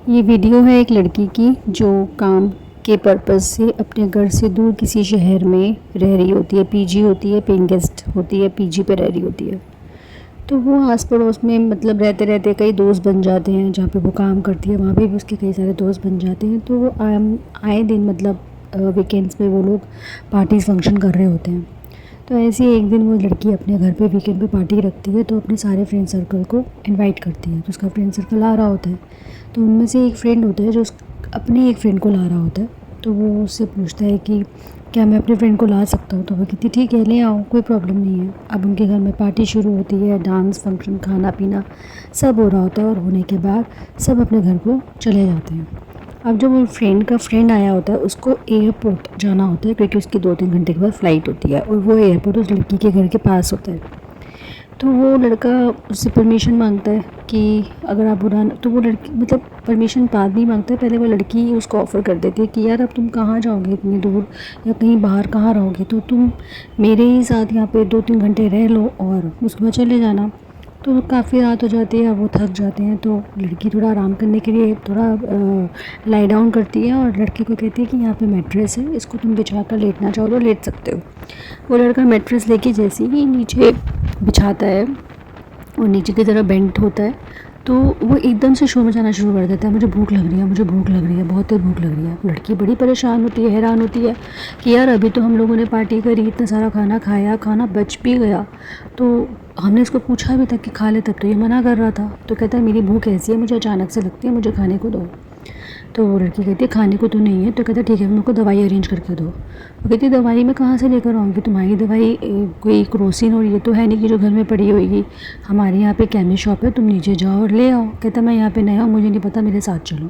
ये वीडियो है एक लड़की की जो काम के पर्पज़ से अपने घर से दूर किसी शहर में रह रही होती है। पीजी होती है, पेइंग गेस्ट होती है, पीजी पे रह रही होती है। तो वो आस पड़ोस में मतलब रहते रहते कई दोस्त बन जाते हैं। जहाँ पे वो काम करती है वहाँ पे भी उसके कई सारे दोस्त बन जाते हैं। तो वो आए दिन मतलब वीकेंड्स में वो लोग पार्टीज़ फंक्शन कर रहे होते हैं। तो ऐसे ही एक दिन वो लड़की अपने घर पे वीकेंड पे पार्टी रखती है, तो अपने सारे फ्रेंड सर्कल को इनवाइट करती है। तो उसका फ्रेंड सर्कल आ रहा होता है, तो उनमें से एक फ्रेंड होता है जो अपने एक फ्रेंड को ला रहा होता है। तो वो उससे पूछता है कि क्या मैं अपने फ्रेंड को ला सकता हूँ। तो वो कहती ठीक है, ले आओ, कोई प्रॉब्लम नहीं है। अब उनके घर में पार्टी शुरू होती है, डांस फंक्शन खाना पीना सब हो रहा होता है। और होने के बाद सब अपने घर को चले जाते हैं। अब जब वो फ्रेंड का फ्रेंड आया होता है, उसको एयरपोर्ट जाना होता है क्योंकि उसकी 2-3 घंटे के बाद फ़्लाइट होती है, और वो एयरपोर्ट उस लड़की के घर के पास होता है। तो वो लड़का उससे परमिशन मांगता है कि अगर आप बुरा, तो वो लड़की मतलब परमिशन बाद नहीं मांगता है, पहले वो लड़की उसको ऑफ़र कर देती है कि यार अब तुम कहाँ जाओगे इतनी दूर, या कहीं बाहर कहाँ रहोगे, तो तुम मेरे ही साथ यहाँ पे 2-3 घंटे रह लो और उसके बाद चले जाना। तो काफ़ी रात हो जाती है, वो थक जाते हैं। तो लड़की थोड़ा आराम करने के लिए थोड़ा लाई डाउन करती है और लड़के को कहती है कि यहाँ पे मैट्रेस है, इसको तुम बिछा कर लेटना चाहो तो लेट सकते हो। वो लड़का मैट्रेस लेके जैसे ही नीचे बिछाता है और नीचे की तरफ बेंट होता है, तो वो एकदम से शोर मचाना शुरू कर देता है, मुझे भूख लग रही है, मुझे भूख लग रही है, बहुत तेज़ भूख लग रही है। लड़की बड़ी परेशान होती है, हैरान होती है कि यार अभी तो हम लोगों ने पार्टी करी, इतना सारा खाना खाया, खाना बच भी गया, तो हमने इसको पूछा भी था कि खा ले, तब तो ये मना कर रहा था। तो कहता है मेरी भूख ऐसी है, मुझे अचानक से लगती है, मुझे खाने को दो। तो वो लड़की कहती है खाने को तो नहीं है। तो कहता है ठीक है, मेरे को दवाई अरेंज करके दो। वो कहती है दवाई मैं कहाँ से लेकर आऊँगी, तुम्हारी दवाई कोई क्रोसिन और ये तो है नहीं कि जो घर में पड़ी होगी, हमारे यहाँ पे केमिस्ट शॉप है, तुम नीचे जाओ और ले आओ। कहता मैं यहाँ पे नया हूँ, मुझे नहीं पता, मेरे साथ चलो।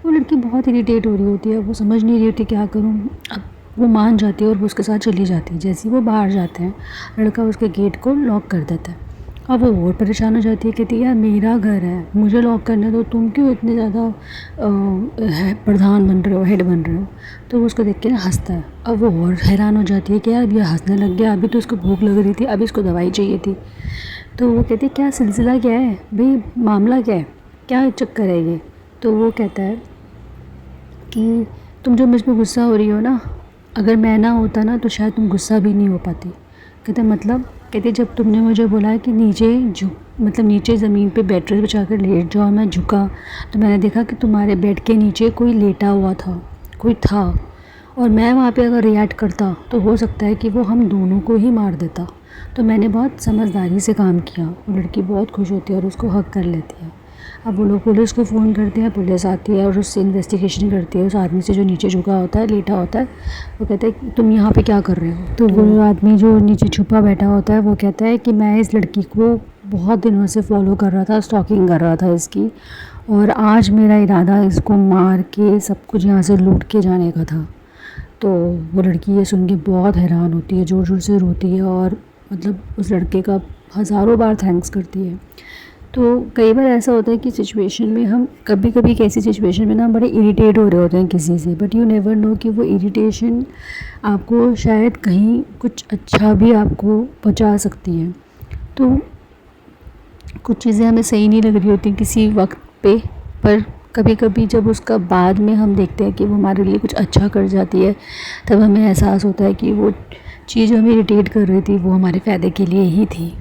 वो लड़की बहुत इरीटेट हो रही होती है, वो समझ नहीं रही होती क्या करूँ। अब वो मान जाती है और वो उसके साथ चली जाती है। जैसे ही वो बाहर जाते हैं, लड़का उसके गेट को लॉक कर देता है। अब वो और परेशान हो जाती है, कहती है यार मेरा घर है, मुझे लॉक करने दो, तुम क्यों इतने ज़्यादा प्रधान बन रहे हो, हेड बन रहे हो। तो वो उसको देख के ना हंसता है। अब वो और हैरान हो जाती है कि यार ये हंसने लग गया, अभी तो इसको भूख लग रही थी, अभी इसको दवाई चाहिए थी। तो वो कहती है क्या सिलसिला क्या है भाई, मामला क्या है, क्या चक्कर है ये। तो वो कहता है कि तुम जो मुझ पर गुस्सा हो रही हो ना, अगर मैं ना होता ना तो शायद तुम गुस्सा भी नहीं हो पाती। कहते मतलब, कहते जब तुमने मुझे बोला कि नीचे मतलब नीचे ज़मीन पे बैटरी बिछा कर लेट जाओ, मैं झुका तो मैंने देखा कि तुम्हारे बेड के नीचे कोई लेटा हुआ था, कोई था, और मैं वहाँ पे अगर रिएक्ट करता तो हो सकता है कि वो हम दोनों को ही मार देता। तो मैंने बहुत समझदारी से काम किया। वो लड़की बहुत खुश होती है और उसको हक कर लेती है। अब वो लोग पुलिस को फ़ोन करते हैं, पुलिस आती है और उससे इन्वेस्टिगेशन करती है, उस आदमी से जो नीचे झुका होता है, लेटा होता है। वो कहता है तुम यहाँ पे क्या कर रहे हो। तो वो आदमी जो नीचे छुपा बैठा होता है वो कहता है कि मैं इस लड़की को बहुत दिनों से फॉलो कर रहा था, स्टॉकिंग कर रहा था इसकी, और आज मेरा इरादा इसको मार के सब कुछ यहाँ से लूट के जाने का था। तो वो लड़की ये सुन के बहुत हैरान होती है, ज़ोर ज़ोर से रोती है और मतलब उस लड़के का हज़ारों बार थैंक्स करती है। तो कई बार ऐसा होता है कि सिचुएशन में हम कभी कभी कैसी सिचुएशन में ना बड़े इरिटेट हो रहे होते हैं किसी से, बट यू नेवर नो कि वो इरिटेशन आपको शायद कहीं कुछ अच्छा भी आपको पहुंचा सकती है। तो कुछ चीज़ें हमें सही नहीं लग रही होती किसी वक्त पे, पर कभी कभी जब उसका बाद में हम देखते हैं कि वो हमारे लिए कुछ अच्छा कर जाती है, तब हमें एहसास होता है कि वो चीज़ जो हमें इरिटेट कर रही थी वो हमारे फ़ायदे के लिए ही थी।